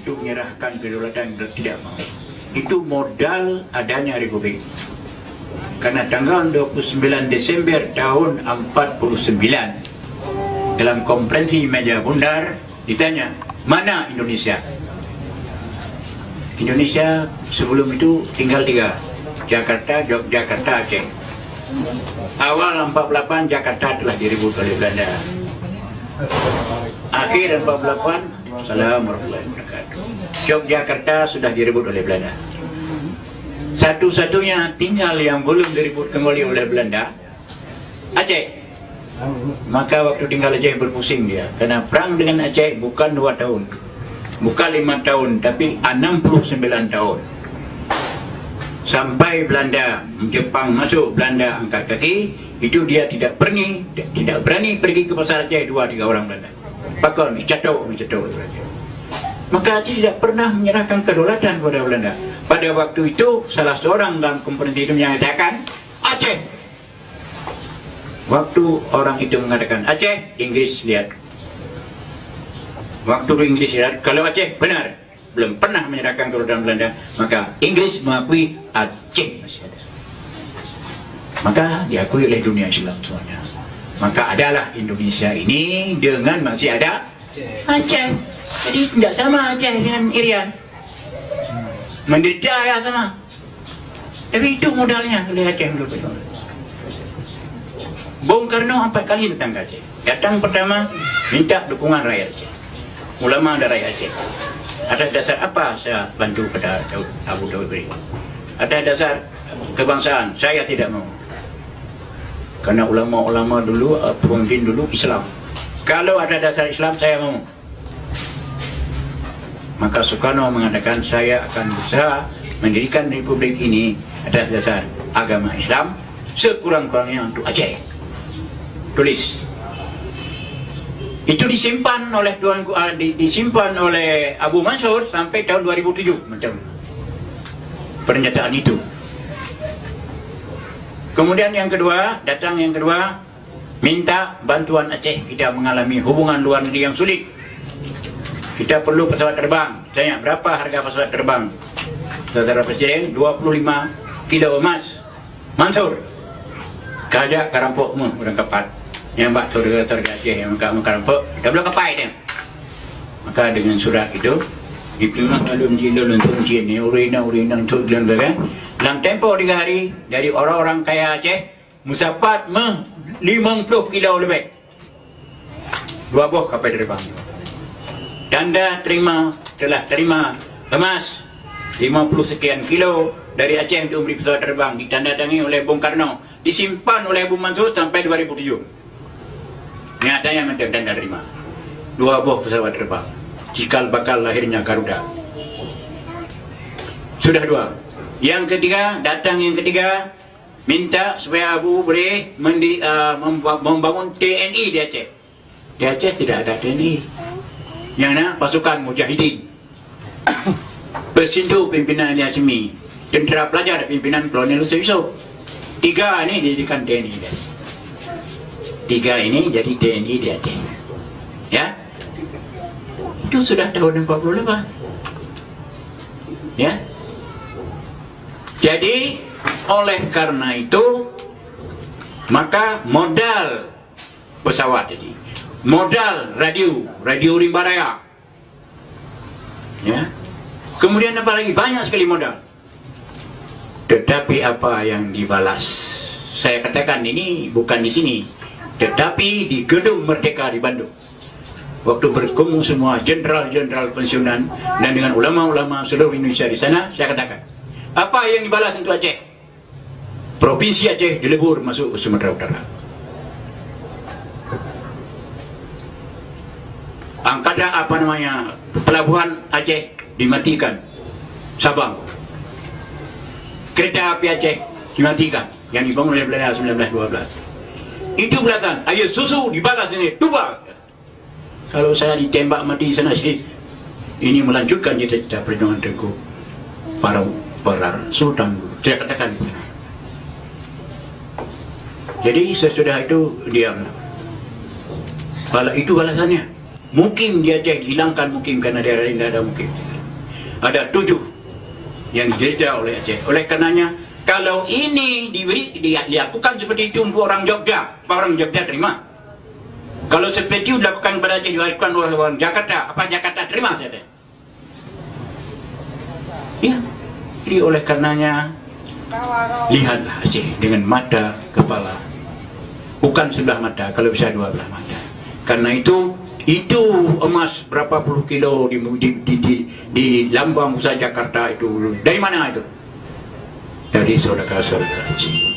itu menyerahkan kedaulatan tidak mau. Itu modal adanya Republik. Karena tanggal 29 Desember tahun 49 dalam konferensi meja bundar ditanya, mana Indonesia? Indonesia sebelum itu tinggal 3, Jakarta, Yogyakarta, Aceh. Awal 48 Jakarta telah direbut oleh Belanda. Akhir 48, Assalamualaikum warahmatullahi wabarakatuh, Yogyakarta sudah direbut oleh Belanda. Satu-satunya tinggal yang belum direbut kembali oleh Belanda, Aceh. Maka waktu tinggal Aceh berpusing dia, karena perang dengan Aceh bukan 2 tahun, bukan 5 tahun, tapi 69 tahun. Sampai Belanda, Jepang masuk, Belanda angkat kaki, itu dia tidak berani pergi ke pasar Aceh 2-3 orang Belanda. Pakon, dicatok. Maka Aceh tidak pernah menyerahkan kedaulatan kepada Belanda. Pada waktu itu, salah seorang dalam konferensi itu menyatakan, Aceh. Waktu orang itu mengatakan Aceh, Inggris lihat. Waktu Inggris lihat, kalau Aceh benar, belum pernah menyerahkan kedaulatan Belanda, maka Inggris mengakui Aceh masih ada. Maka diakui oleh dunia Islam semuanya. Maka adalah Indonesia ini dengan masih ada Aceh. Jadi tidak sama Aceh dengan Irian. Menderita ya sama. Tapi itu modalnya oleh Aceh dulu. Bung Karno 4 kali datang ke Aceh. Datang pertama minta dukungan rakyat Aceh, ulama dan rakyat Aceh. Atas dasar apa saya bantu pada Abu Daud beri? Atas dasar kebangsaan, saya tidak mau. Karena ulama-ulama dulu, pemimpin dulu Islam. Kalau ada dasar Islam, saya mau. Maka Soekarno mengatakan, saya akan berusaha mendirikan Republik ini atas dasar agama Islam, sekurang-kurangnya untuk Aceh. Tulis. Itu disimpan oleh disimpan oleh Abu Mansur sampai tahun 2007 macam pernyataan itu. Kemudian yang kedua, minta bantuan Aceh. Kita mengalami hubungan luar negeri yang sulit. Kita perlu pesawat terbang. Tanya, berapa harga pesawat terbang? Saudara Presiden, 25 kilo emas. Mansur, kajak karampok orang kapat. Yang bak saudara Aceh yang karampok, dah belum kapai dia. Maka dengan surat itu, dipilih alun jilul untuk ujian ini, urina untuk bilang-bilang. Dalam tempoh 3 hari, dari orang-orang kaya Aceh, musapat 50 kilo lebih. 2 buah kapal terbang. Tanda telah terima emas 50 sekian kilo dari Aceh untuk beli pesawat terbang, ditandatangani oleh Bung Karno, disimpan oleh Abu Mansur sampai 2007. Nyatanya menteri tanda terima 2 buah pesawat terbang, cikal bakal lahirnya Garuda. Sudah 2. Yang ketiga, minta supaya Abu boleh membangun TNI di Aceh. Di Aceh tidak ada TNI. Yang mana pasukan mujahidin, Bersindu pimpinan Ali Hashimi, tentera pelajar pimpinan Kolonel Yusuf. 3 ini dijadikan TNI. 3 ini jadi TNI di Aceh. Ya, itu sudah tahun 48. Ya. Jadi oleh karena itu, maka modal pesawat jadi, modal radio rimba raya, ya. Kemudian apa lagi, banyak sekali modal. Tetapi apa yang dibalas? Saya katakan ini bukan di sini, tetapi di Gedung Merdeka di Bandung. Waktu berkumpul semua jenderal-jenderal pensiunan dan dengan ulama-ulama seluruh Indonesia di sana, saya katakan, apa yang dibalas untuk Aceh? Provinsi Aceh dilebur masuk Sumatera Utara. Angkatan pelabuhan Aceh dimatikan, Sabang. Kereta api Aceh dimatikan, yang dibangun oleh Belanda 1912. Itu belasan. Ayo susu dibalas ini, Tuba. Kalau saya ditembak mati sana sini, ini melanjutkan cita-cita perjuangan Tengku para Sultan. Saya katakan. Jadi sesudah itu diam. Kalau itu balasannya. Mukim di Aceh dihilangkan mukim karena daerah lain tidak ada mukim. ada 7 yang dijajah oleh Aceh. Oleh karenanya, kalau ini dilakukan seperti itu untuk orang Jogja, apa orang Jogja terima? Kalau seperti itu dilakukan kepada Aceh, dilakukan oleh orang Jakarta, apa Jakarta terima saja? Ya, jadi oleh karenanya, lihatlah Aceh dengan mata kepala, bukan sebelah mata, kalau bisa 2 belah mata. Karena itu emas berapa puluh kilo di lambang pusat Jakarta itu dari mana itu? Dari saudara-saudara Aceh.